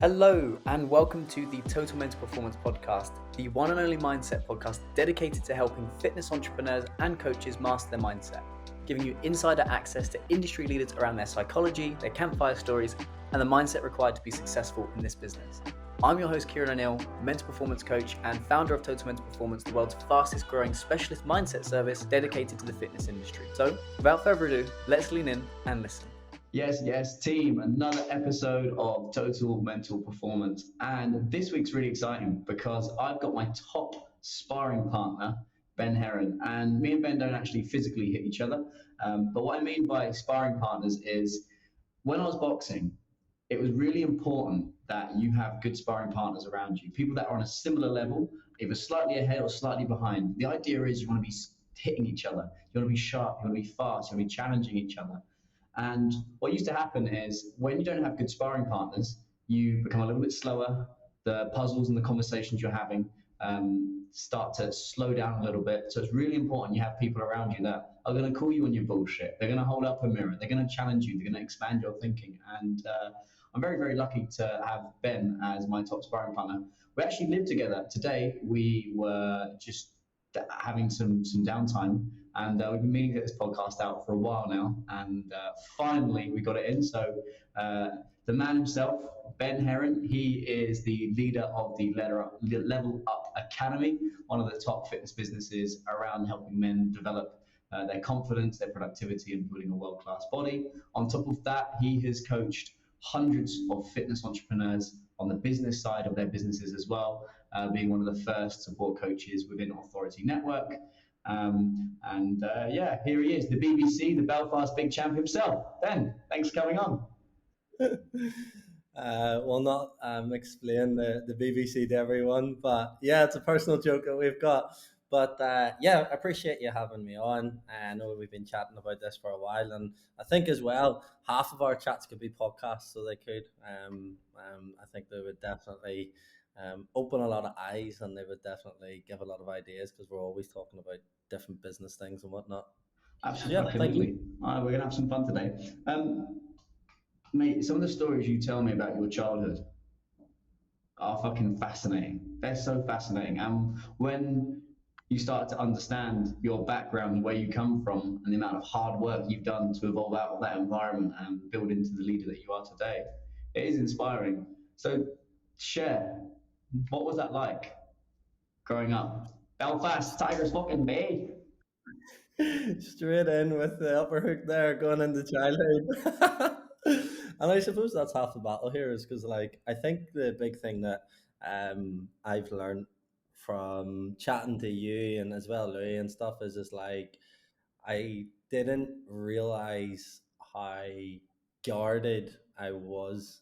Hello, and welcome to the Total Mental Performance Podcast, the one and only mindset podcast dedicated to helping fitness entrepreneurs and coaches master their mindset, giving you insider access to industry leaders around their psychology, their campfire stories, and the mindset required to be successful in this business. I'm your host, Heron, mental performance coach and founder of Total Mental Performance, the world's fastest growing specialist mindset service dedicated to the fitness industry. So, without further ado, let's lean in and listen. Yes, team. Another episode of Total Mental Performance. And this week's really exciting because I've got my top sparring partner, Ben Heron. And me and Ben don't actually physically hit each other. But what I mean by sparring partners is when I was boxing, it was really important that you have good sparring partners around you, people that are on a similar level, either slightly ahead or slightly behind. The idea is you want to be hitting each other, you want to be sharp, you want to be fast, you want to be challenging each other. And what used to happen is when you don't have good sparring partners, you become a little bit slower. The puzzles and the conversations you're having start to slow down a little bit. So it's really important you have people around you that are going to call you on your bullshit. They're going to hold up a mirror. They're going to challenge you. They're going to expand your thinking. And I'm very, very lucky to have Ben as my top sparring partner. We actually live together. Today, we were just having some downtime, and we've been meaning to get this podcast out for a while now, and finally we got it in. So the man himself, Ben Heron, he is the leader of the Level Up Academy, one of the top fitness businesses around helping men develop their confidence, their productivity, and building a world-class body. On top of that, he has coached hundreds of fitness entrepreneurs on the business side of their businesses as well, being one of the first support coaches within Authority Network. Yeah, here he is, the BBC, the Belfast big champ himself. Ben, thanks for coming on. Will not explain the BBC to everyone, but yeah, it's a personal joke that we've got. But yeah, I appreciate you having me on. I know we've been chatting about this for a while, and I think as well, half of our chats could be podcasts, so they could. I think they would definitely open a lot of eyes, and they would definitely give a lot of ideas because we're always talking about different business things and whatnot. Absolutely. Yeah, thank you. All right, we're gonna have some fun today. Mate, some of the stories you tell me about your childhood are fucking fascinating. They're so fascinating. And when you start to understand your background, where you come from, and the amount of hard work you've done to evolve out of that environment and build into the leader that you are today, it is inspiring. So, share, what was that like growing up? Belfast, Tigers fucking Bay. Straight in with the upper hook there, going into childhood. And I suppose that's half the battle here is because, like, I think the big thing that I've learned from chatting to you and as well Louis and stuff is just like I didn't realize how guarded I was.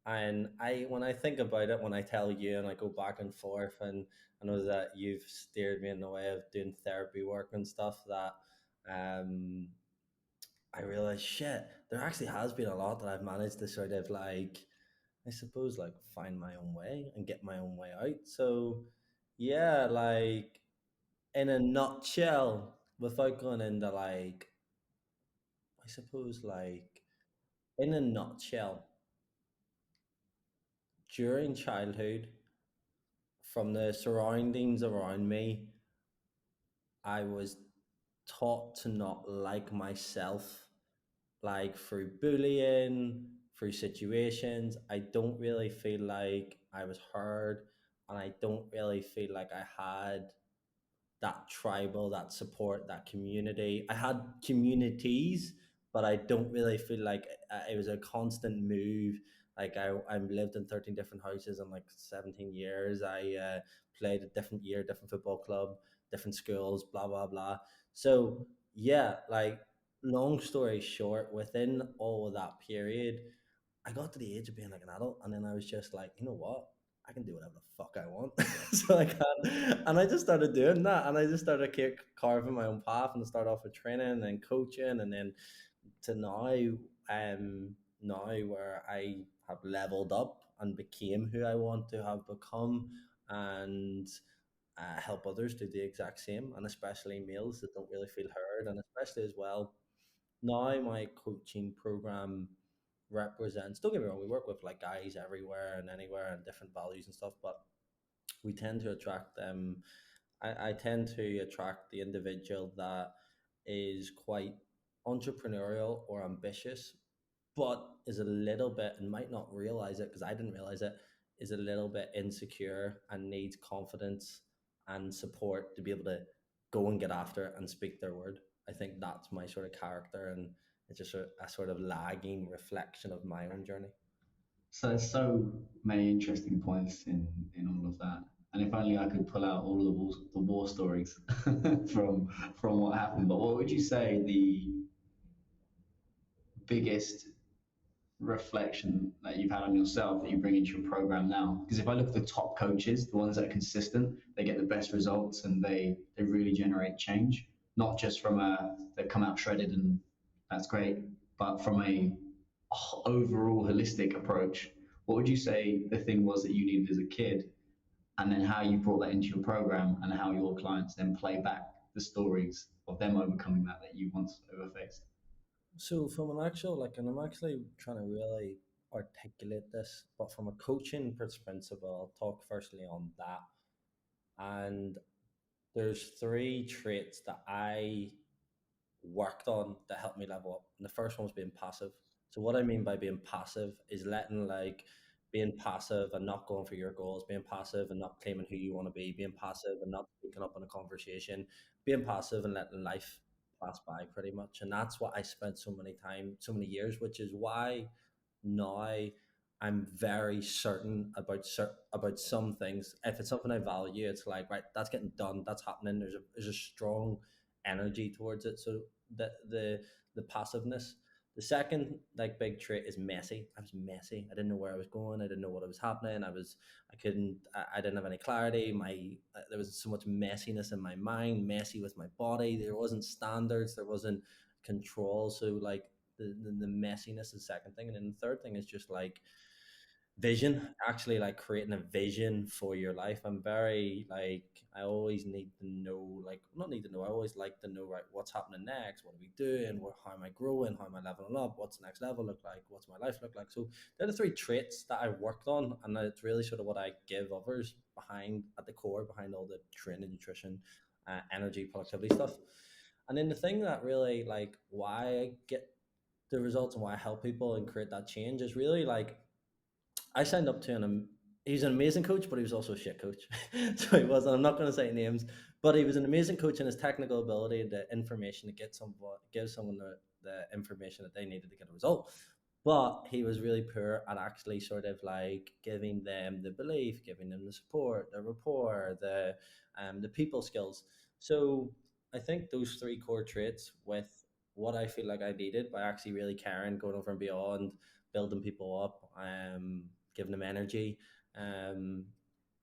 And when I think about it, when I tell you and I go back and forth, and I know that you've steered me in the way of doing therapy work and stuff, that um, I realize shit, there actually has been a lot that I've managed to sort of like, I suppose, like find my own way and get my own way out. So, yeah, like in a nutshell, without going into like, I suppose, like in a nutshell, during childhood, from the surroundings around me, I was taught to not like myself, like through bullying, through situations. I don't really feel like I was heard, and I don't really feel like I had that tribal, that support, that community. I had communities, but I don't really feel like it was a constant move. Like I lived in 13 different houses in like 17 years. I played a different year, different football club, different schools, blah, blah, blah. So yeah, like long story short, within all of that period, I got to the age of being like an adult, and then I was just like, you know what? I can do whatever the fuck I want. So I can, and I just started doing that, and I just started carving my own path, and start off with training and coaching, and then to now where I have leveled up and became who I want to have become, and help others do the exact same, and especially males that don't really feel heard, and especially as well now my coaching program represents. Don't get me wrong, we work with like guys everywhere and anywhere and different values and stuff, but we tend to attract them. I tend to attract the individual that is quite entrepreneurial or ambitious, but is a little bit and might not realize it because I didn't realize it, is a little bit insecure and needs confidence and support to be able to go and get after it and speak their word. I think that's my sort of character, and it's just a sort of lagging reflection of my own journey. So there's so many interesting points in all of that. And if only I could pull out all of the war stories from from what happened. But what would you say the biggest reflection that you've had on yourself that you bring into your program now? Because if I look at the top coaches, the ones that are consistent, they get the best results and they really generate change. Not just from a they've come out shredded and that's great, but from a overall holistic approach. What would you say the thing was that you needed as a kid, and then how you brought that into your program, and how your clients then play back the stories of them overcoming that you once overfaced? So from an actual like, and I'm actually trying to really articulate this, but from a coaching perspective, I'll talk firstly on that. And there's three traits that I worked on that helped me level up. And the first one was being passive. So what I mean by being passive is letting like being passive and not going for your goals, being passive and not claiming who you want to be, being passive and not speaking up in a conversation, being passive and letting life pass by pretty much. And that's what I spent so many years, which is why now I'm very certain about about some things. If it's something I value, it's like right, that's getting done, that's happening. There's a strong energy towards it. So the passiveness. The second like big trait is messy. I was messy. I didn't know where I was going. I didn't know what was happening. I couldn't. I didn't have any clarity. There was so much messiness in my mind. Messy with my body. There wasn't standards. There wasn't control. So like the messiness is the second thing, and then the third thing is just like vision, actually like creating a vision for your life. I'm very like, I always need to know, like not need to know, I always like to know, right, what's happening next, what are we doing, how am I growing, how am I leveling up, what's the next level look like, what's my life look like. So they're the three traits that I've worked on, and it's really sort of what I give others behind, at the core behind all the training, nutrition, energy, productivity stuff. And then the thing that really like why I get the results and why I help people and create that change is really like I signed up to he's an amazing coach, but he was also a shit coach. So he was, and I'm not going to say names, but he was an amazing coach in his technical ability, the information to give someone the information that they needed to get a result. But he was really poor at actually sort of like giving them the belief, giving them the support, the rapport, the people skills. So I think those three core traits with what I feel like I needed by actually really caring, going over and beyond, building people up, giving them energy. Um,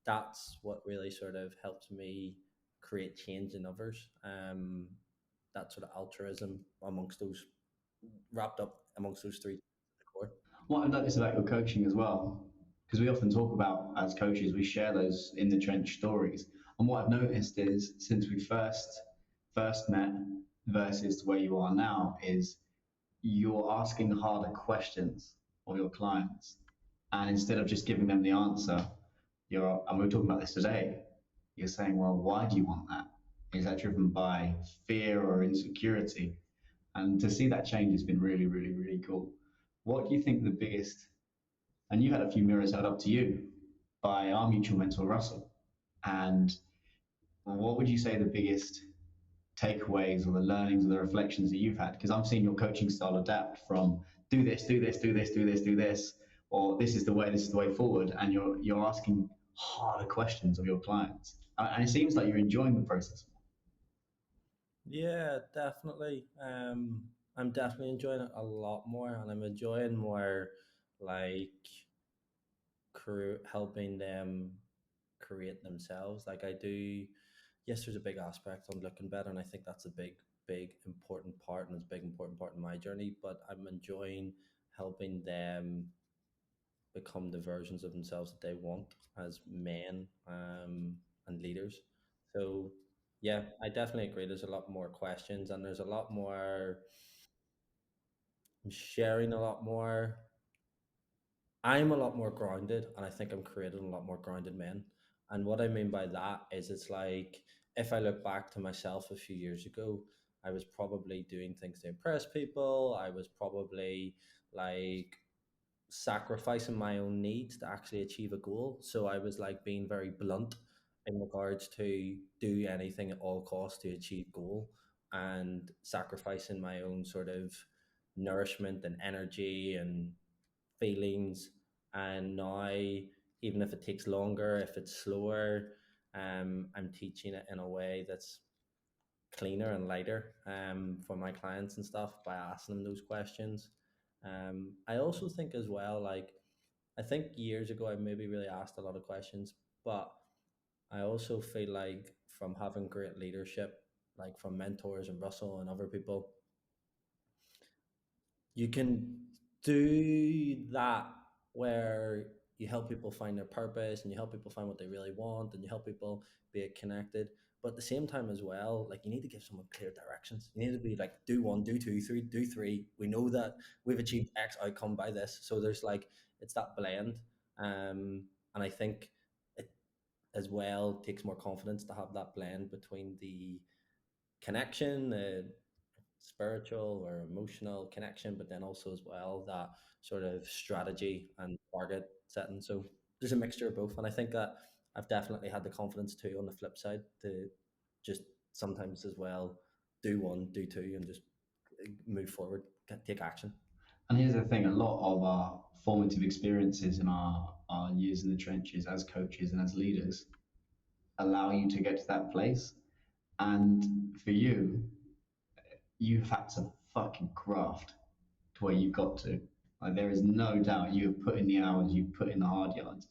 that's what really sort of helps me create change in others. That sort of altruism amongst those, wrapped up amongst those three at the core. What I've noticed about your coaching as well, because we often talk about as coaches, we share those in the trench stories. And what I've noticed is since we first met versus where you are now, is you're asking harder questions of your clients. And instead of just giving them the answer, and we were talking about this today, you're saying, well, why do you want that? Is that driven by fear or insecurity? And to see that change has been really, really, really cool. What do you think the biggest, and you had a few mirrors held up to you by our mutual mentor, Russell. And what would you say the biggest takeaways or the learnings or the reflections that you've had? Because I'm seeing your coaching style adapt from do this, do this, do this, do this, do this, or this is the way forward. And you're asking harder questions of your clients. And it seems like you're enjoying the process. Yeah, definitely. I'm definitely enjoying it a lot more, and I'm enjoying more like helping them create themselves. Like I do, yes, there's a big aspect on looking better, and I think that's a big important part, and it's a big important part in my journey. But I'm enjoying helping them become the versions of themselves that they want as men, and leaders. So yeah, I definitely agree. There's a lot more questions, and there's a lot more. I'm sharing a lot more. I'm a lot more grounded, and I think I'm creating a lot more grounded men. And what I mean by that is, it's like, if I look back to myself a few years ago, I was probably doing things to impress people. I was probably like sacrificing my own needs to actually achieve a goal. So I was like being very blunt in regards to do anything at all costs to achieve goal, and sacrificing my own sort of nourishment and energy and feelings. And now, even if it takes longer, if it's slower, I'm teaching it in a way that's cleaner and lighter, for my clients and stuff, by asking them those questions. I also think as well, like, I think years ago I maybe really asked a lot of questions, but I also feel like from having great leadership, like from mentors and Russell and other people, you can do that, where you help people find their purpose, and you help people find what they really want, and you help people be connected. But at the same time as well, like, you need to give someone clear directions. You need to be like, do one, do two, three, do three. We know that we've achieved X outcome by this. So there's like, it's that blend. And I think it as well takes more confidence to have that blend between the connection, spiritual or emotional connection, but then also as well that sort of strategy and target setting. So there's a mixture of both, and I think that I've definitely had the confidence too on the flip side to just sometimes as well do one, do two, and just move forward, take action. And here's the thing, a lot of our formative experiences in our years in the trenches as coaches and as leaders allow you to get to that place. And for you, you've had to fucking graft to where you've got to. Like, there is no doubt you have put in the hours, you've put in the hard yards.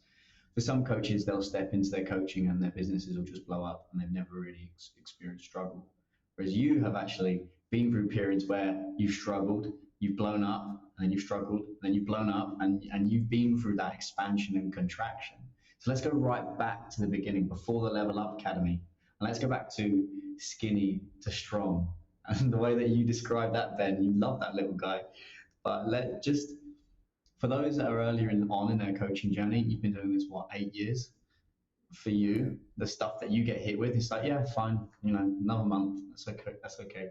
For some coaches, they'll step into their coaching and their businesses will just blow up and they've never really experienced struggle. Whereas you have actually been through periods where you've struggled, you've blown up, and then you've struggled, and then you've blown up, and you've been through that expansion and contraction. So let's go right back to the beginning, before the Level Up Academy. And let's go back to skinny to strong. And the way that you describe that, Ben, you love that little guy. But let just for those that are earlier on in their coaching journey, you've been doing this what, 8 years? For Yeah. you, the stuff that you get hit with, it's like, yeah, fine, another month, that's okay, that's okay.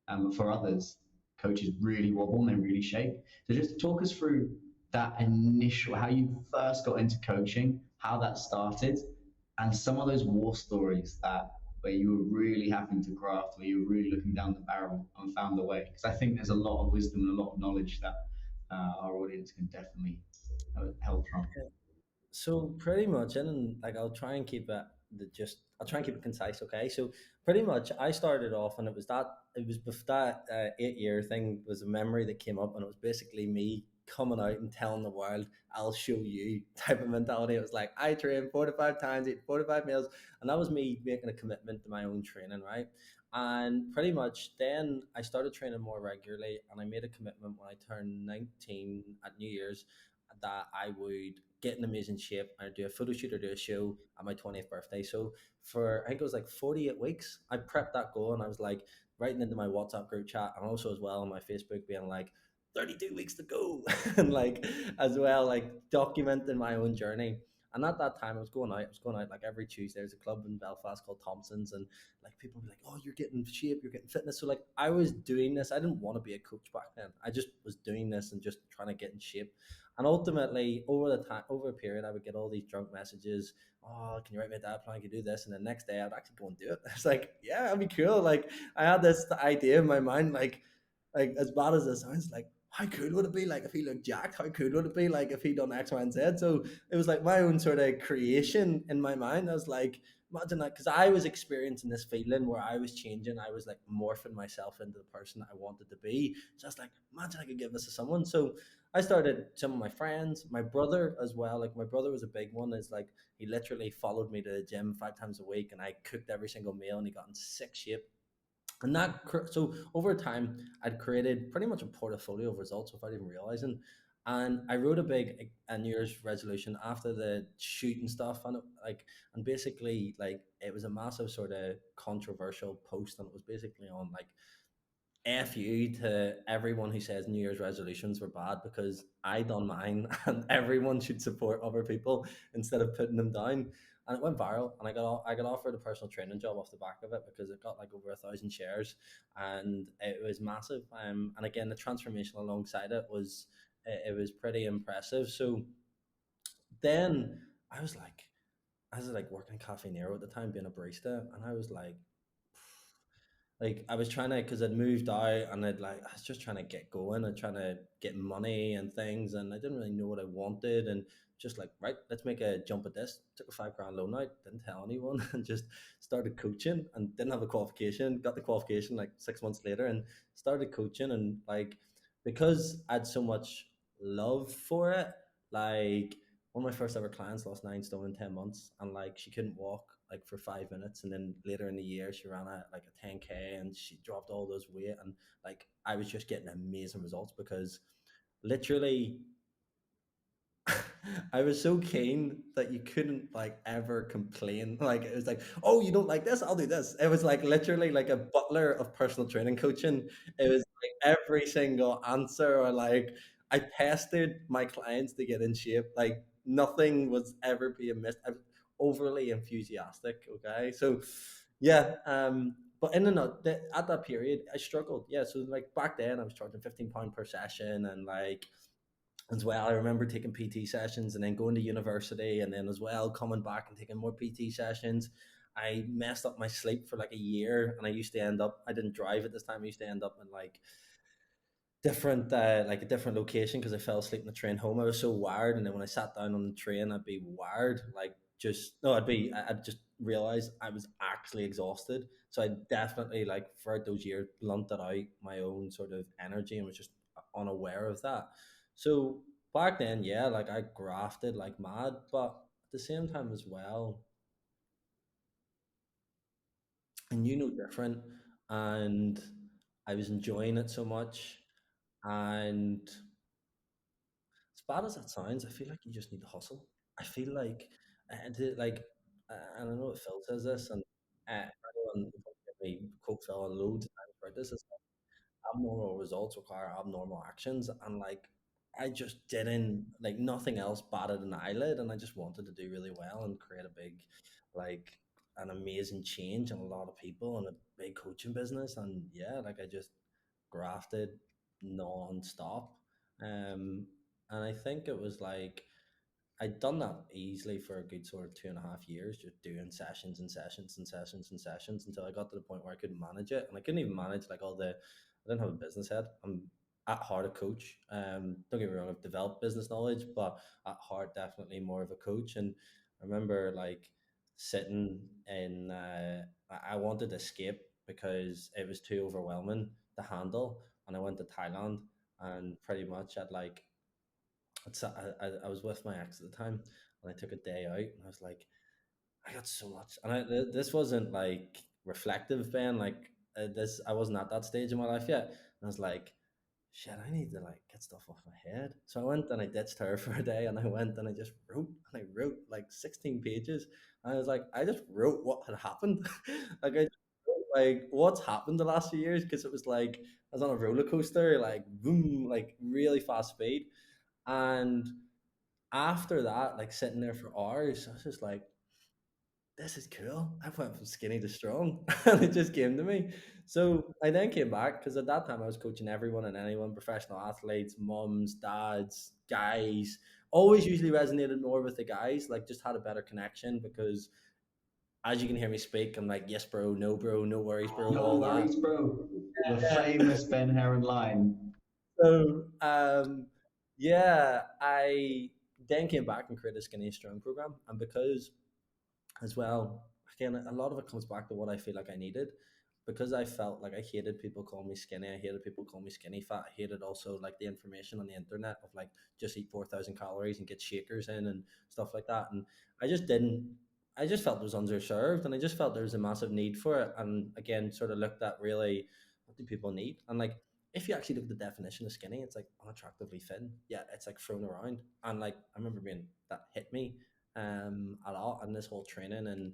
But for others, coaches really wobble and they really shake. So just talk us through that initial, how you first got into coaching, how that started, and some of those war stories that where you were really having to graft, where you were really looking down the barrel and found the way. Because I think there's a lot of wisdom and a lot of knowledge that our audience can definitely help from. So pretty much, and like, I'll try and keep it concise. Okay, so pretty much, I started off, and it was that 8 year thing was a memory that came up, and it was basically me coming out and telling the world, "I'll show you" type of mentality. It was like, I train 4 to 5 times, eat 4 to 5 meals, and that was me making a commitment to my own training, right? And pretty much then I started training more regularly, and I made a commitment when I turned 19 at New Year's that I would get in amazing shape and do a photo shoot or do a show at my 20th birthday. So for, I think it was like 48 weeks, I prepped that goal, and I was like writing into my WhatsApp group chat, and also as well on my Facebook, being like, 32 weeks to go. And like, as well, like documenting my own journey. And at that time, I was going out like every Tuesday. There's a club in Belfast called Thompson's, and like people would be like, "Oh, you're getting shape, you're getting fitness." So like, I was doing this. I didn't want to be a coach back then. I just was doing this and just trying to get in shape. And ultimately, over a period, I would get all these drunk messages. "Oh, can you write me a diet plan? Can you do this?" And the next day, I'd actually go and do it. It's like, yeah, that'd be cool. Like, I had this idea in my mind, like as bad as it sounds, like, how cool would it be like if he looked jacked? How cool would it be like if he done X, Y, and Z? So it was like my own sort of creation in my mind. I was like, imagine that, because I was experiencing this feeling where I was changing. I was like morphing myself into the person I wanted to be. So I was like, imagine I could give this to someone. So I started, some of my friends, my brother as well. Like, my brother was a big one. Is like, he literally followed me to the gym 5 times a week, and I cooked every single meal, and he got in sick shape. And so over time, I'd created pretty much a portfolio of results without even realizing. And I wrote a big a New Year's resolution after the shoot and stuff, and and basically, like, it was a massive sort of controversial post, and it was basically on like, F you to everyone who says New Year's resolutions were bad, because I done mine and everyone should support other people instead of putting them down. And it went viral, and I got offered a personal training job off the back of it because it got like over 1,000 shares, and it was massive. And again, the transformation alongside it was, it was pretty impressive. So then I was like, I was like working Cafe Nero at the time, being a barista, and I was like I was trying to, because I'd moved out and I was just trying to get going and trying to get money and things, and I didn't really know what I wanted, and just like, right, let's make a jump at this. Took a 5 grand loan out, didn't tell anyone, and just started coaching, and didn't have a qualification. Got the qualification like 6 months later, and started coaching, and like, because I had so much love for it, like, one of my first ever clients lost 9 stone in 10 months, and like, she couldn't walk like for 5 minutes, and then later in the year she ran at like a 10K, and she dropped all those weight, and like, I was just getting amazing results because literally I was so keen that you couldn't like ever complain. Like, it was like, oh, you don't like this? I'll do this. It was like literally like a butler of personal training coaching. It was like every single answer, or like, I pestered my clients to get in shape. Like, nothing was ever being missed. I was overly enthusiastic. Okay, so yeah. But in the nut, at that period, I struggled. Yeah, so like back then, I was charging £15 per session, and like, as well, I remember taking PT sessions and then going to university, and then as well coming back and taking more PT sessions. I messed up my sleep for like a year, and I used to end up, I didn't drive at this time. I used to end up in like a different location because I fell asleep in the train home. I was so wired, and then when I sat down on the train, I'd be wired, like, just no, I'd just realize I was actually exhausted. So I definitely, like, throughout those years, blunted out my own sort of energy and was just unaware of that. So back then, yeah, like, I grafted like mad, but at the same time as well, I knew no different, and I was enjoying it so much. And as bad as that sounds, I feel like you just need to hustle. I feel like, like, and I know that Phil says this, and everyone will give me quote Phil on loads of times about this. Is abnormal results require abnormal actions, and like, I just didn't, like, nothing else batted an eyelid, and I just wanted to do really well and create a big, like, an amazing change in a lot of people and a big coaching business. And yeah, like, I just grafted non-stop. And I think it was like, I'd done that easily for a good sort of 2.5 years, just doing sessions and sessions and sessions and sessions, until I got to the point where I couldn't manage it. And I couldn't even manage like all the, I didn't have a business head. I'm at heart a coach. Don't get me wrong, I've developed business knowledge, but at heart, definitely more of a coach. And I remember like sitting in, I wanted to escape because it was too overwhelming to handle. And I went to Thailand, and pretty much at like, I was with my ex at the time, and I took a day out, and I was like, I got so much, and this wasn't like reflective, Ben. Like, this, I wasn't at that stage in my life yet. And I was like, shit, I need to like get stuff off my head. So I went and I ditched her for a day, and I went and I just wrote, and I wrote like 16 pages. And I was like, I just wrote what had happened. Like, I just wrote, like, what's happened the last few years, because it was like I was on a roller coaster, like boom, like really fast speed. And after that, like sitting there for hours, I was just like, this is cool. I went from skinny to strong. And it just came to me. So I then came back because at that time I was coaching everyone and anyone, professional athletes, mums, dads, guys. Always usually resonated more with the guys, like, just had a better connection because as you can hear me speak, I'm like, yes, bro, no worries, bro, No all that. worries, bro. The famous Ben Heron line. So yeah, I then came back and created a skinny strong program. And because, as well, again, a lot of it comes back to what I feel like I needed, because I felt like I hated people calling me skinny. I hated people calling me skinny fat. I hated also like the information on the internet of like, just eat 4,000 calories and get shakers in and stuff like that. And I just didn't, I just felt it was underserved, and I just felt there was a massive need for it. And again, sort of looked at really, what do people need? And like, if you actually look at the definition of skinny, it's like unattractively thin. Yeah, it's like thrown around. And like, I remember being, that hit me a lot. And this whole training and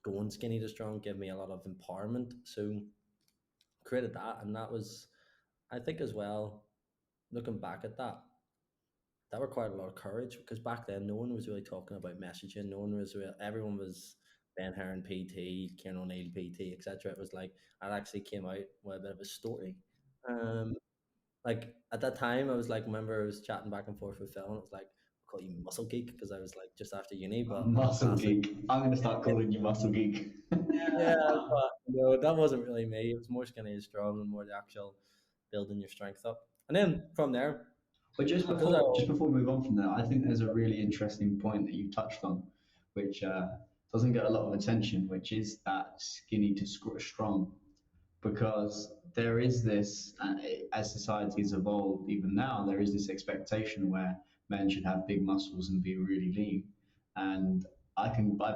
going skinny to strong gave me a lot of empowerment. So created that, and that was, I think as well, looking back at that, that required a lot of courage because back then no one was really talking about messaging. No one was real. Everyone was Ben Heron PT, Kieran O'Neill PT, etc. It was like I actually came out with a bit of a story. Um, like at that time, I was like, remember I was chatting back and forth with Phil, and it was like, I call you muscle geek because I was like just after uni, but Muscle massive. geek. I'm going to start calling you muscle geek. Yeah, but that wasn't really me. It was more skinny and strong and more the actual building your strength up. And then from there, But because I just before we move on from that, I think there's a really interesting point that you touched on, which doesn't get a lot of attention, which is that skinny to strong. Because there is this, as society's evolved, even now, there is this expectation where men should have big muscles and be really lean. And I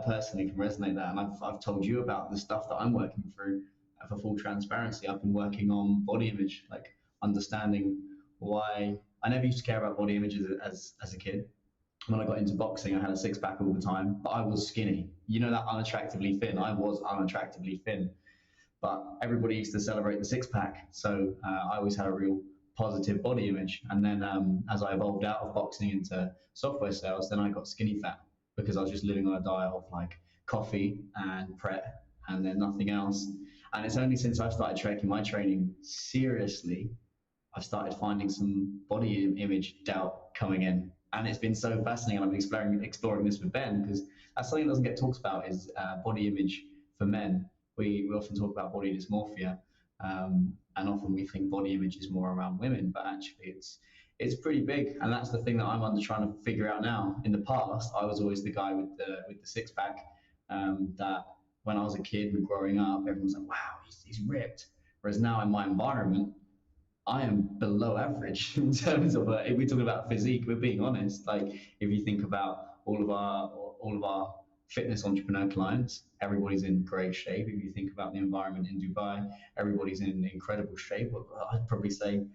personally can resonate that. And I've told you about the stuff that I'm working through. For full transparency, I've been working on body image, like understanding why I never used to care about body images as a kid. When I got into boxing, I had a six pack all the time, but I was skinny. You know, that unattractively thin. I was unattractively thin, but everybody used to celebrate the six pack. So I always had a real positive body image. And then as I evolved out of boxing into software sales, then I got skinny fat because I was just living on a diet of like coffee and Pret and then nothing else. And it's only since I've started tracking my training seriously, I've started finding some body image doubt coming in. And it's been so fascinating. I've been exploring this with Ben because that's something that doesn't get talked about is body image for men. We often talk about body dysmorphia, and often we think body image is more around women, but actually it's pretty big, and that's the thing that I'm under trying to figure out now. In the past, I was always the guy with the six pack. That when I was a kid and growing up, everyone was like, "Wow, he's ripped." Whereas now in my environment, I am below average in terms of if we're talking about physique. We're being honest. Like if you think about all of our fitness entrepreneur clients, everybody's in great shape. If you think about the environment in Dubai, everybody's in incredible shape. I'd probably say,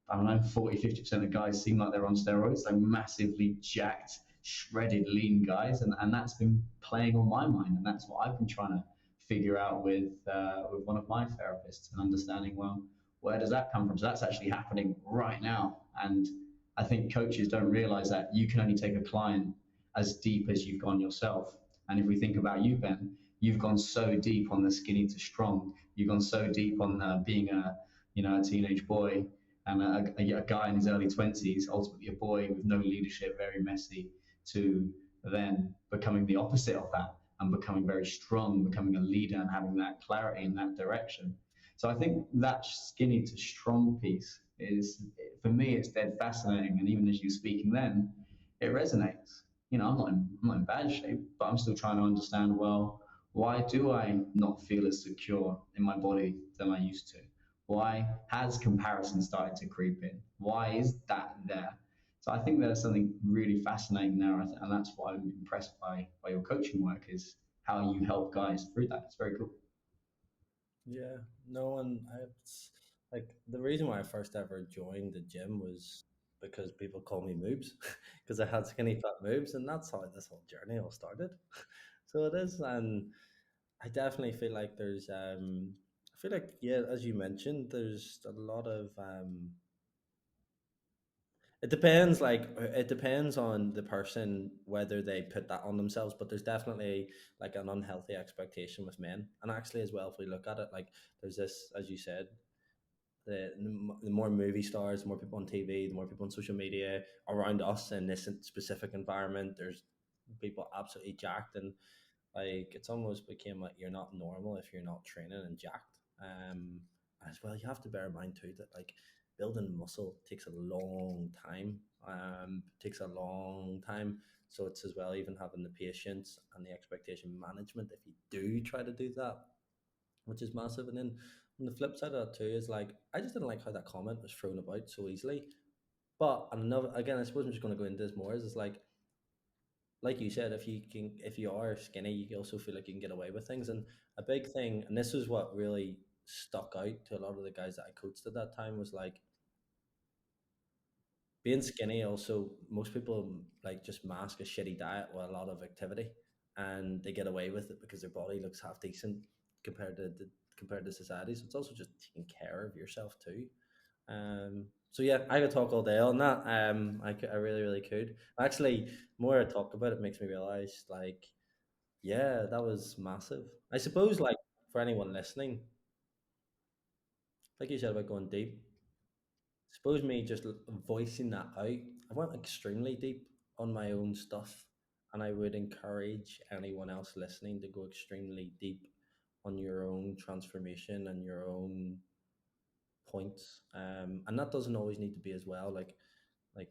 I don't know, 40, 50% of guys seem like they're on steroids, like massively jacked, shredded, lean guys. And that's been playing on my mind. And that's what I've been trying to figure out with one of my therapists and understanding, well, where does that come from? So that's actually happening right now. And I think coaches don't realize that you can only take a client as deep as you've gone yourself. And if we think about you, Ben, you've gone so deep on the skinny to strong. You've gone so deep on being a teenage boy and a guy in his early 20s, ultimately a boy with no leadership, very messy, to then becoming the opposite of that and becoming very strong, becoming a leader and having that clarity in that direction. So I think that skinny to strong piece is, for me, it's dead fascinating. And even as you're speaking then, it resonates. I'm not in bad shape, but I'm still trying to understand, well, why do I not feel as secure in my body than I used to? Why has comparison started to creep in? Why is that there? So I think there's something really fascinating there, and that's why I'm impressed by your coaching work is how you help guys through that. It's very cool. yeah, no one. It's like the reason why I first ever joined the gym was because people call me moobs because I had skinny fat moobs, and that's how this whole journey all started. So it is, and I definitely feel like I feel like yeah, as you mentioned, there's a lot of it depends, it depends on the person whether they put that on themselves, but there's definitely like an unhealthy expectation with men. And actually as well, if we look at it, like there's this, as you said, the more movie stars, the more people on TV, the more people on social media around us in this specific environment, there's people absolutely jacked, and like it's almost became like you're not normal if you're not training and jacked. As well, you have to bear in mind too that like building muscle takes a long time. Takes a long time. So it's as well even having the patience and the expectation management if you do try to do that, which is massive. And then on the flip side of that too is like I just didn't like how that comment was thrown about so easily. But another again, I suppose I'm just going to go into this more. Is like you said, if you are skinny, you also feel like you can get away with things. And a big thing, and this is what really stuck out to a lot of the guys that I coached at that time, was like being skinny. Also, most people like just mask a shitty diet with a lot of activity, and they get away with it because their body looks half decent compared to compared to society. So it's also just taking care of yourself too. So yeah, I could talk all day on that. I really, really could. Actually, the more I talk about it, makes me realize, like, yeah, that was massive. I suppose, like, for anyone listening, like you said about going deep, suppose me just voicing that out. I went extremely deep on my own stuff, and I would encourage anyone else listening to go extremely deep on your own transformation and your own points. And that doesn't always need to be as well. Like like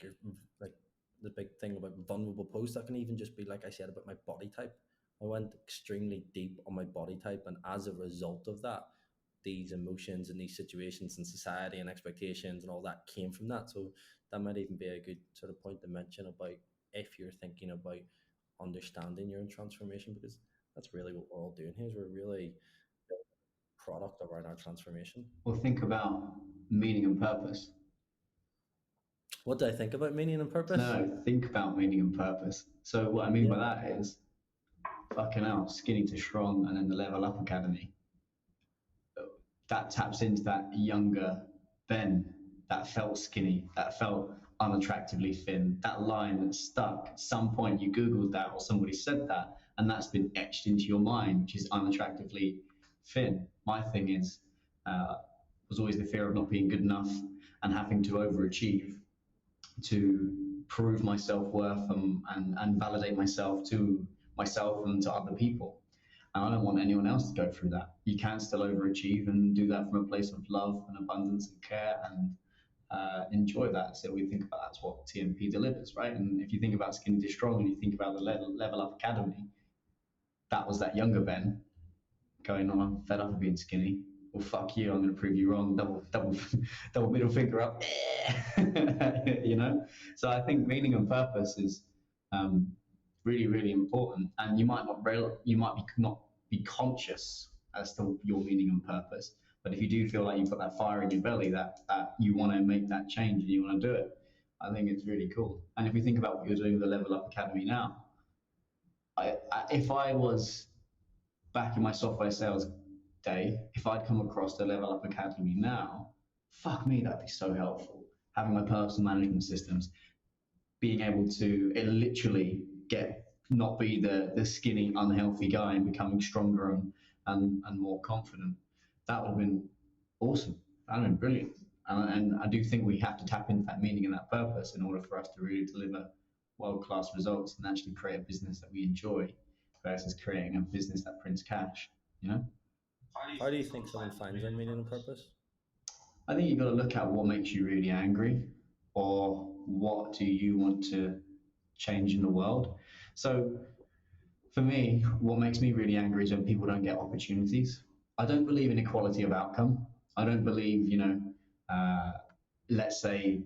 you're like the big thing about vulnerable posts, that can even just be like I said about my body type. I went extremely deep on my body type, and as a result of that, these emotions and these situations and society and expectations and all that came from that. So that might even be a good sort of point to mention about if you're thinking about understanding your own transformation, because that's really what we're all doing here. Is we're really the product around our transformation. Well, think about meaning and purpose. What do I think about meaning and purpose? No, think about meaning and purpose. So what I mean Yeah. by that is, fucking hell, skinny to strong, and then the Level Up Academy. That taps into that younger Ben that felt skinny, that felt unattractively thin. That line that stuck. At some point, you Googled that or somebody said that, and that's been etched into your mind, which is unattractively thin. My thing is, was always the fear of not being good enough and having to overachieve to prove my self worth and validate myself to myself and to other people. And I don't want anyone else to go through that. You can still overachieve and do that from a place of love and abundance and care and enjoy that. So we think about that's what TMP delivers, right? And if you think about Skinny to Strong and you think about the Level Up Academy, that was that younger Ben going on, I'm fed up of being skinny. Well, fuck you, I'm going to prove you wrong. Double middle finger up. You know? So I think meaning and purpose is um, really, really important. And you might be not be conscious as to your meaning and purpose. But if you do feel like you've got that fire in your belly, that you want to make that change and you want to do it, I think it's really cool. And if you think about what you're doing with the Level Up Academy now, if I was back in my software sales day, if I'd come across the Level Up Academy now, fuck me, that'd be so helpful. Having my personal management systems, being able to literally get not be the skinny, unhealthy guy and becoming stronger and more confident. That would have been awesome. That would have been brilliant. And I do think we have to tap into that meaning and that purpose in order for us to really deliver world-class results and actually create a business that we enjoy versus creating a business that prints cash, you know? How do you think someone finds their meaning and purpose? I think you've got to look at what makes you really angry or what do you want to change in the world. So for me, what makes me really angry is when people don't get opportunities. I don't believe in equality of outcome. I don't believe, uh, let's say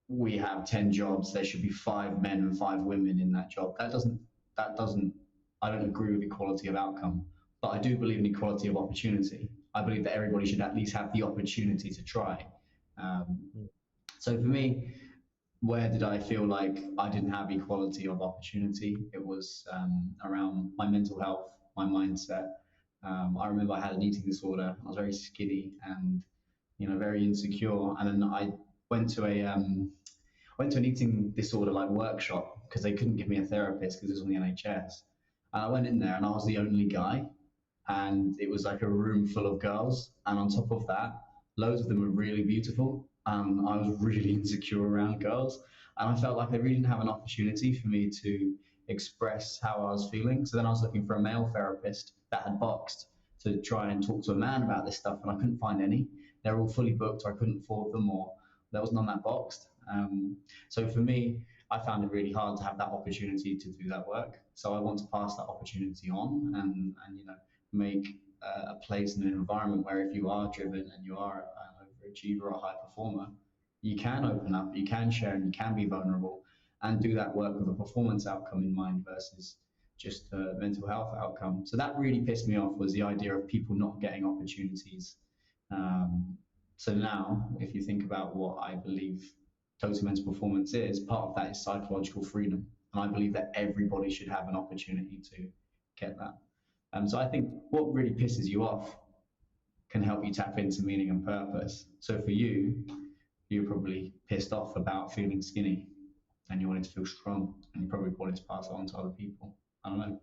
we have 10 jobs, there should be 5 men and 5 women in that job. That doesn't, I don't agree with equality of outcome, but I do believe in equality of opportunity. I believe that everybody should at least have the opportunity to try. Um, so for me, where did I feel like I didn't have equality of opportunity? It was around my mental health, my mindset. I remember I had an eating disorder. I was very skinny and very insecure. And then I went to an eating disorder like workshop because they couldn't give me a therapist because it was on the NHS. And I went in there and I was the only guy, and it was like a room full of girls. And on top of that, loads of them were really beautiful. And I was really insecure around girls. And I felt like I really didn't have an opportunity for me to express how I was feeling. So then I was looking for a male therapist that had boxed to try and talk to a man about this stuff. And I couldn't find any. They're all fully booked, or I couldn't afford them, or there was none that boxed. So for me, I found it really hard to have that opportunity to do that work. So I want to pass that opportunity on and make a place and an environment where if you are driven and you are an overachiever or a high performer, you can open up, you can share, and you can be vulnerable and do that work with a performance outcome in mind versus just a mental health outcome. So that really pissed me off, was the idea of people not getting opportunities. So now, if you think about what I believe total mental performance is, part of that is psychological freedom. And I believe that everybody should have an opportunity to get that. So I think what really pisses you off can help you tap into meaning and purpose. So for you, you're probably pissed off about feeling skinny and you wanted to feel strong and you probably wanted to pass it on to other people. I don't know.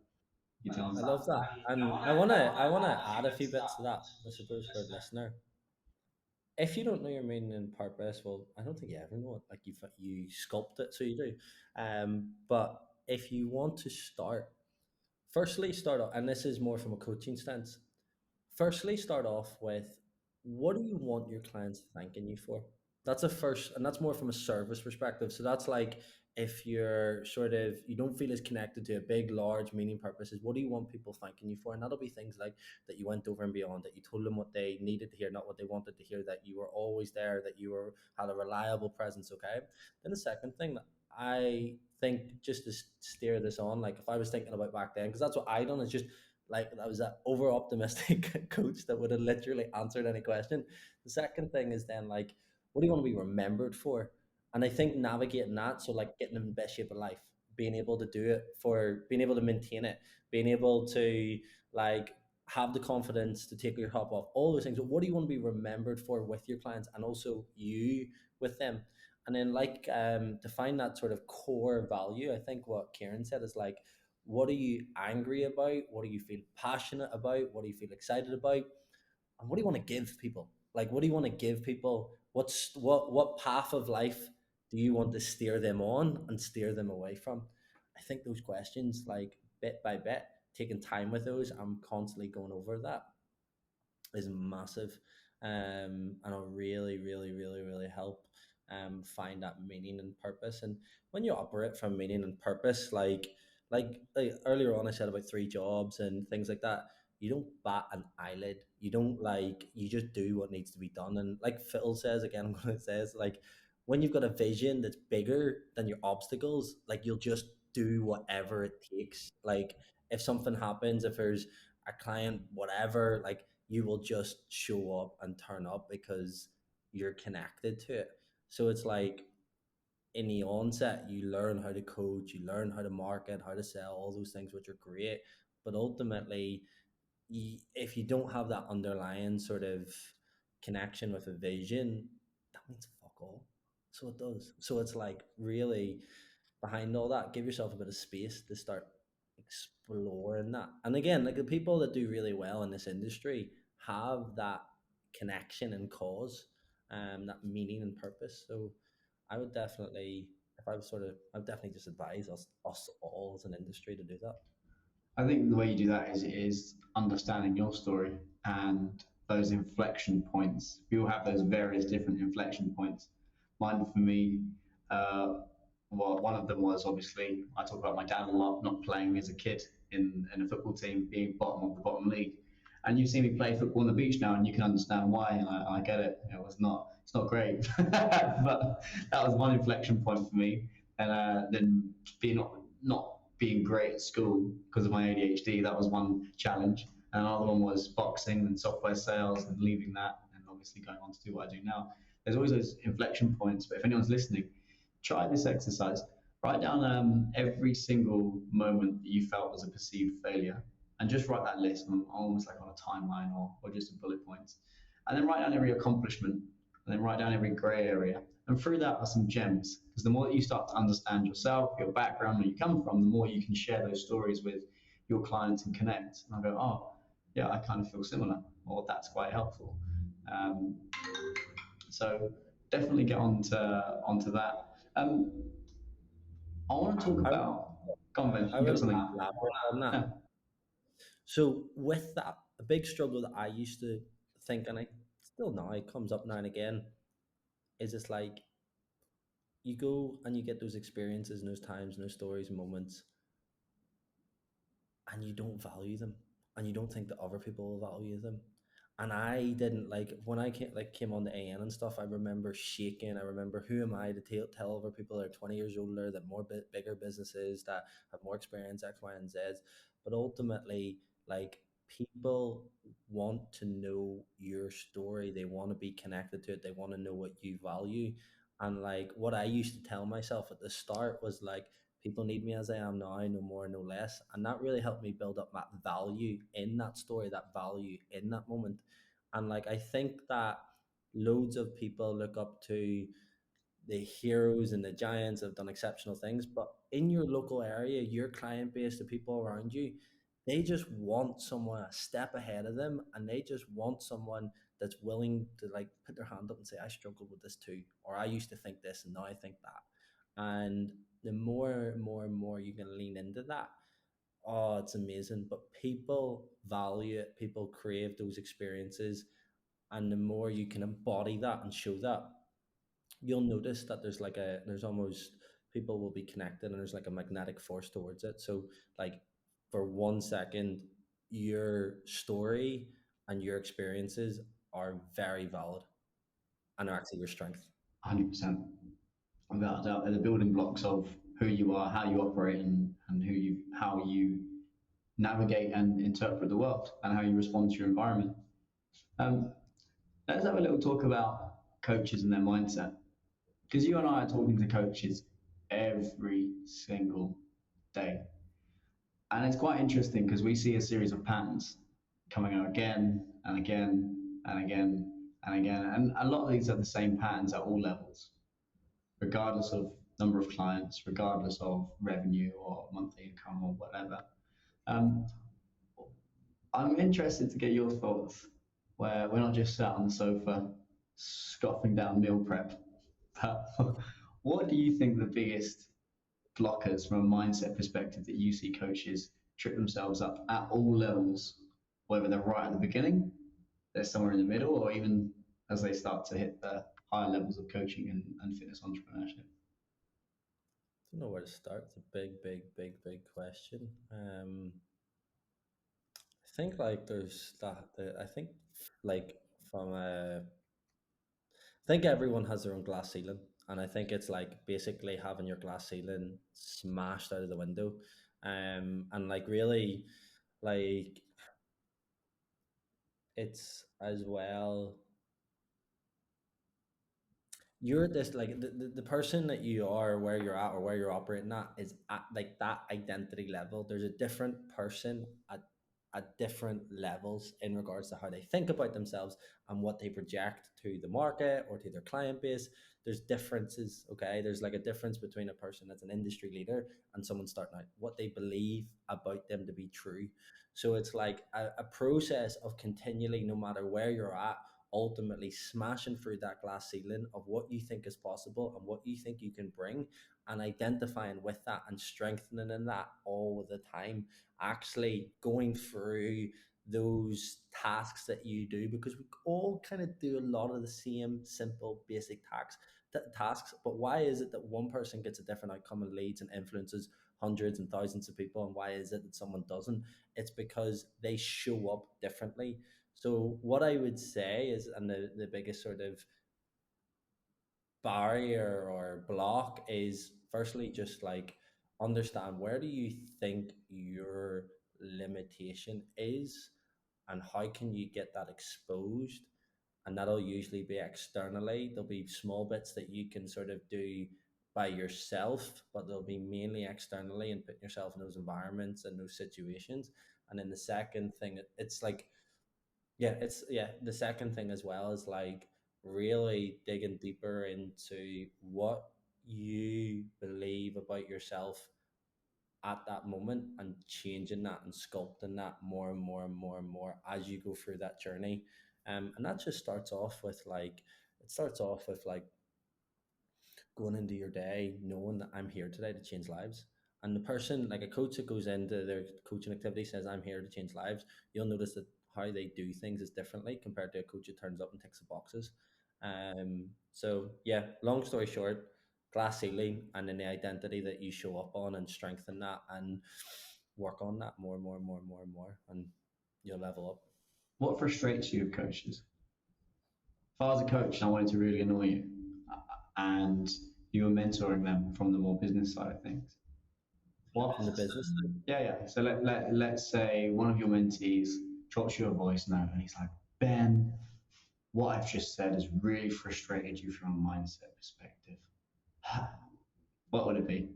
You tell I me. love that, and I wanna add a few bits to that. I suppose for a listener, if you don't know your meaning and purpose, well, I don't think you ever know it. Like you sculpt it, so you do. But if you want to start, firstly, start off, and this is more from a coaching stance. Firstly, start off with what do you want your clients thanking you for? That's a first, and that's more from a service perspective. So that's like if you're sort of you don't feel as connected to a big, large meaning purposes, what do you want people thanking you for? And that'll be things like that you went over and beyond, that you told them what they needed to hear, not what they wanted to hear, that you were always there, that you were had a reliable presence. Okay. Then the second thing that I think just to steer this on, like if I was thinking about back then, because that's what I done is just like I was an over optimistic coach that would have literally answered any question. The second thing is then like, what do you want to be remembered for? And I think navigating that, so like getting in the best shape of life, being able to do it, for being able to maintain it, being able to like have the confidence to take your top off, all those things. But what do you want to be remembered for with your clients and also you with them? And then like to find that sort of core value, I think what Kieran said is like, what are you angry about? What do you feel passionate about? What do you feel excited about? And what do you want to give people? Like, what do you want to give people? What path of life do you want to steer them on and steer them away from? I think those questions, like bit by bit, taking time with those, I'm constantly going over that is massive, and it'll really, really, really, really help find that meaning and purpose. And when you operate from meaning and purpose, like earlier on, I said about three jobs and things like that. You don't bat an eyelid. You don't like. You just do what needs to be done. And like Phil says again, I'm going to says like when you've got a vision that's bigger than your obstacles, like you'll just do whatever it takes. Like if something happens, if there's a client, whatever, like you will just show up and turn up because you're connected to it. So it's like in the onset, you learn how to coach, you learn how to market, how to sell, all those things, which are great. But ultimately, if you don't have that underlying sort of connection with a vision, that means fuck all. So it does. So it's like really behind all that, give yourself a bit of space to start exploring that. And again, like the people that do really well in this industry have that connection and cause, that meaning and purpose. So I would definitely, if I was sort of, I would definitely just advise us all as an industry to do that. I think the way you do that is understanding your story and those inflection points. We all have those various different inflection points. Mine for me, uh, well, one of them was obviously I talk about my dad a lot, not playing as a kid in a football team, being bottom of the bottom league. And you see me play football on the beach now, and you can understand why. And I get it. It's not great, but that was one inflection point for me. And then being not being great at school because of my ADHD. That was one challenge. And another one was boxing and software sales and leaving that and obviously going on to do what I do now. There's always those inflection points. But if anyone's listening, try this exercise. Write down every single moment that you felt was a perceived failure and just write that list almost like on a timeline or just in bullet points. And then write down every accomplishment and then write down every grey area. And through that are some gems because the more that you start to understand yourself, your background, where you come from, the more you can share those stories with your clients and connect. And I go, oh, yeah, I kind of feel similar, or that's quite helpful. Um, so definitely get onto that. I want to talk I, about. Go on, Ben. I You got will something? elaborate on that. Yeah. So with that, a big struggle that I used to think, and I still now, it comes up now and again, is it's like you go and you get those experiences and those times and those stories and moments, and you don't value them, and you don't think that other people will value them. And I didn't like when I came on the AN and stuff. I remember shaking. I remember who am I to tell other people that are 20 years older, that bigger businesses that have more experience, X, Y, and Z. But ultimately, like people want to know your story. They want to be connected to it. They want to know what you value. And like what I used to tell myself at the start was like people need me as I am now, no more, no less. And that really helped me build up that value in that story, that value in that moment. And like, I think that loads of people look up to the heroes and the giants have done exceptional things, but in your local area, your client base, the people around you, they just want someone a step ahead of them, and they just want someone that's willing to like put their hand up and say, I struggled with this too, or I used to think this and now I think that. And the more and more and more you can lean into that, oh, it's amazing. But people value it, people crave those experiences, and the more you can embody that and show that, you'll notice that there's almost, people will be connected and there's like a magnetic force towards it. So like, for 1 second, your story and your experiences are very valid and are actually your strength. 100%. Without a doubt, they're the building blocks of who you are, how you operate, and how you navigate and interpret the world, and how you respond to your environment. Um, let's have a little talk about coaches and their mindset, because you and I are talking to coaches every single day, and it's quite interesting because we see a series of patterns coming out again and again and again and again, and a lot of these are the same patterns at all levels, regardless of number of clients, regardless of revenue or monthly income or whatever. Um, I'm interested to get your thoughts, where we're not just sat on the sofa scoffing down meal prep, but what do you think the biggest blockers from a mindset perspective that you see coaches trip themselves up at all levels, whether they're right at the beginning, they're somewhere in the middle, or even as they start to hit the higher levels of coaching and fitness entrepreneurship? I don't know where to start. It's a big, big, big, big question. I think like there's that. I think like from a, I think everyone has their own glass ceiling, and I think it's like basically having your glass ceiling smashed out of the window, and like really, like it's as well, you're this like the person that you are, where you're at or where you're operating at is at like that identity level. There's a different person at different levels in regards to how they think about themselves and what they project to the market or to their client base. There's differences. Okay, there's like a difference between a person that's an industry leader and someone starting out, what they believe about them to be true. So it's like a process of continually, no matter where you're at, ultimately smashing through that glass ceiling of what you think is possible and what you think you can bring, and identifying with that and strengthening in that all the time, actually going through those tasks that you do, because we all kind of do a lot of the same simple basic tasks. But why is it that one person gets a different outcome and leads and influences hundreds and thousands of people, and why is it that someone doesn't? It's because they show up differently. So what I would say is, and the biggest sort of barrier or block is, firstly just like, understand where do you think your limitation is, and how can you get that exposed. And that'll usually be externally. There'll be small bits that you can sort of do by yourself, but they'll be mainly externally, and putting yourself in those environments and those situations. And then the second thing, it's like, yeah, it's, yeah, the second thing as well is like really digging deeper into what you believe about yourself at that moment, and changing that and sculpting that more and more and more and more as you go through that journey. And that just starts off with like, it starts off with like going into your day knowing that I'm here today to change lives. And the person, like a coach that goes into their coaching activity says, I'm here to change lives, you'll notice that how they do things is differently compared to a coach who turns up and ticks the boxes. So yeah, long story short, glass ceiling, and then the identity that you show up on, and strengthen that and work on that more and more and more and more and more, and you'll level up. What frustrates you of coaches? If I was a coach and I wanted to really annoy you, and you were mentoring them from the more business side of things, what? From the business side, Yeah, yeah. So let's say one of your mentees drops you a voice note and he's like, Ben, what I've just said has really frustrated you from a mindset perspective. What would it be?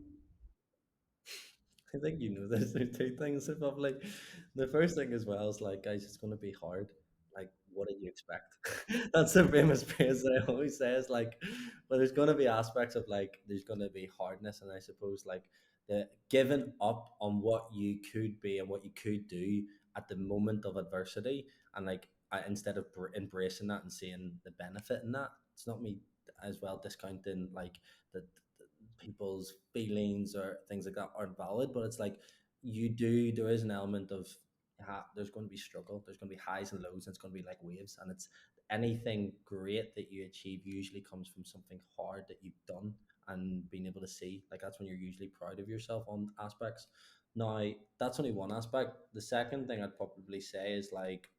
I think you know this. There's two things above. Like the first thing as well is like, guys, it's going to be hard. Like, what did you expect? That's the famous phrase that I always say. Is like, but there's going to be aspects of like there's going to be hardness, and I suppose like the giving up on what you could be and what you could do at the moment of adversity, and like instead of embracing that and seeing the benefit in that, it's not me as well discounting like the people's feelings or things like that aren't valid, but it's like there is an element of there's going to be struggle, there's going to be highs and lows, and it's going to be like waves, and it's anything great that you achieve usually comes from something hard that you've done and being able to see like that's when you're usually proud of yourself on aspects. Now that's only one aspect. The second thing I'd probably say is like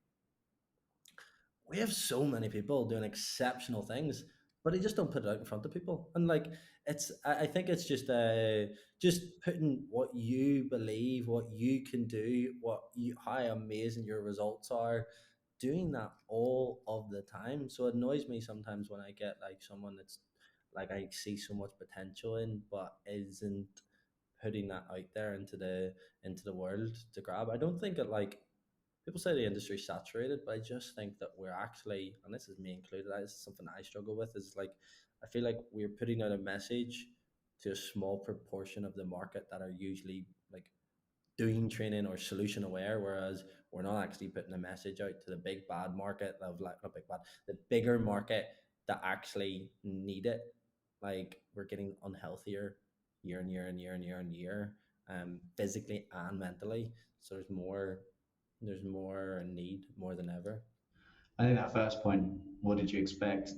we have so many people doing exceptional things, but they just don't put it out in front of people. And like I think it's just putting what you believe, what you can do, how amazing your results are, doing that all of the time. So it annoys me sometimes when I get like someone that's like I see so much potential in, but isn't putting that out there into the world to grab. I don't think it like people say the industry's saturated, but I just think that we're actually, and this is me included, this is something I struggle with, is like I feel like we're putting out a message to a small proportion of the market that are usually like doing training or solution aware, whereas we're not actually putting a message out to the big bad market of like not big bad, the bigger market that actually need it. Like we're getting unhealthier year and year and year and year and year, physically and mentally. So there's more need more than ever. I think that first point, what did you expect?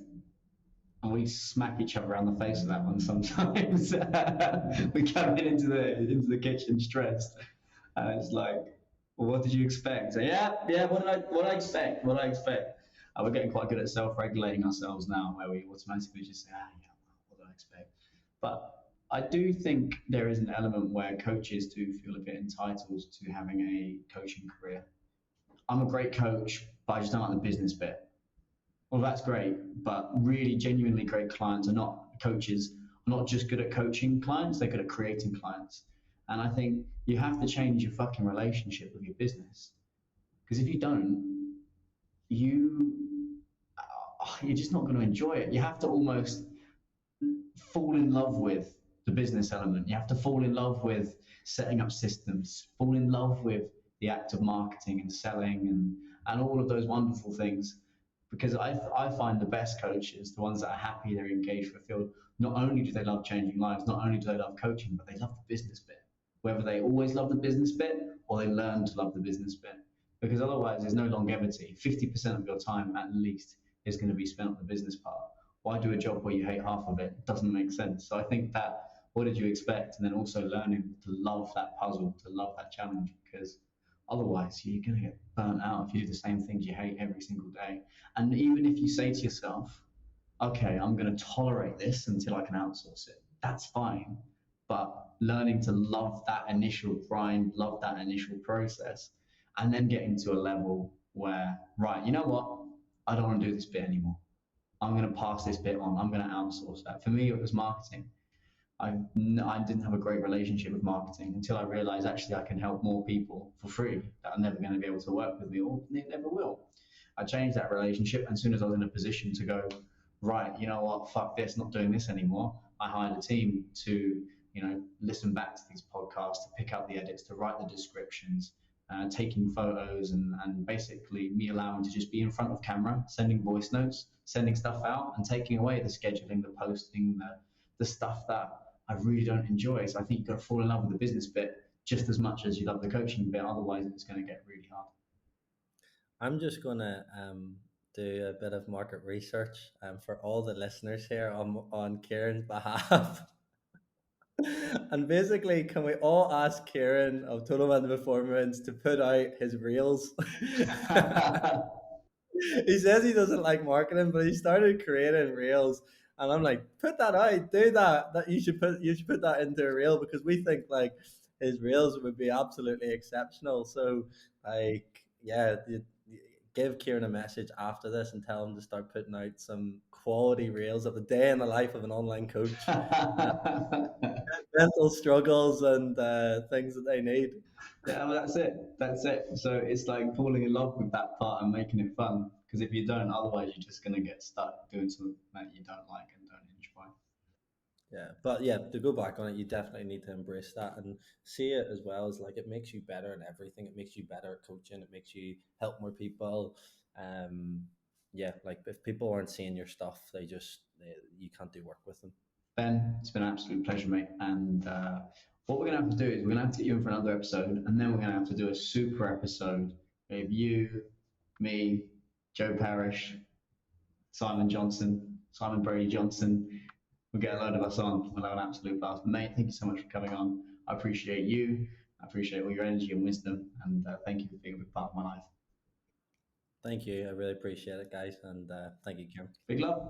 And we smack each other around the face with that one sometimes. We come in into the kitchen stressed, and it's like, well, what did you expect? So, yeah. What I expect? What I expect? We're getting quite good at self-regulating ourselves now, where we automatically just say, yeah, what do I expect? But I do think there is an element where coaches do feel a bit entitled to having a coaching career. I'm a great coach, but I just don't like the business bit. Well, that's great, but really genuinely great clients are not coaches, are not just good at coaching clients, they're good at creating clients. And I think you have to change your fucking relationship with your business. Because if you don't, you you're just not going to enjoy it. You have to almost fall in love with the business element. You have to fall in love with setting up systems, fall in love with the act of marketing and selling and all of those wonderful things. Because I find the best coaches, the ones that are happy, they're engaged, fulfilled, not only do they love changing lives, not only do they love coaching, but they love the business bit. Whether they always love the business bit or they learn to love the business bit. Because otherwise, there's no longevity. 50% of your time at least is going to be spent on the business part. Why do a job where you hate half of it? It doesn't make sense. So I think that what did you expect? And then also learning to love that puzzle, to love that challenge, because otherwise you're going to get burnt out if you do the same things you hate every single day. And even if you say to yourself, okay, I'm going to tolerate this until I can outsource it, that's fine. But learning to love that initial grind, love that initial process, and then getting to a level where, right, you know what? I don't want to do this bit anymore. I'm going to pass this bit on. I'm going to outsource that. For me, it was marketing. I didn't have a great relationship with marketing until I realized actually I can help more people for free that are never going to be able to work with me or they never will. I changed that relationship, and as soon as I was in a position to go, right, you know what, fuck this, not doing this anymore, I hired a team to, listen back to these podcasts, to pick up the edits, to write the descriptions, taking photos, and basically me allowing to just be in front of camera, sending voice notes, sending stuff out, and taking away the scheduling, the posting, the stuff that I really don't enjoy. So I think you've got to fall in love with the business bit just as much as you love the coaching bit. Otherwise, it's going to get really hard. I'm just gonna do a bit of market research for all the listeners here on Kieran's behalf. And basically, can we all ask Kieran of Total Mental Performance to put out his reels? He says he doesn't like marketing, but he started creating reels, and I'm like, put that out, do that. That you should put that into a reel because we think like his reels would be absolutely exceptional. So like, yeah, give Kieran a message after this and tell him to start putting out some quality reels of the day in the life of an online coach, mental struggles and things that they need. Yeah, well, that's it. That's it. So it's like falling in love with that part and making it fun. Because if you don't, otherwise you're just gonna get stuck doing something that you don't like and don't enjoy. Yeah, but yeah, to go back on it, you definitely need to embrace that and see it as well as like it makes you better in everything. It makes you better at coaching. It makes you help more people. Um, yeah, like if people aren't seeing your stuff, you can't do work with them. Ben, it's been an absolute pleasure, mate. And what we're gonna have to do is we're gonna have to get you in for another episode, and then we're gonna have to do a super episode of you, me, Joe Parrish, Simon Johnson, Simon Brady Johnson. We'll get a load of us on. We'll have an absolute blast. Mate, thank you so much for coming on. I appreciate you. I appreciate all your energy and wisdom. And thank you for being a big part of my life. Thank you. I really appreciate it, guys. And thank you, Kim. Big love.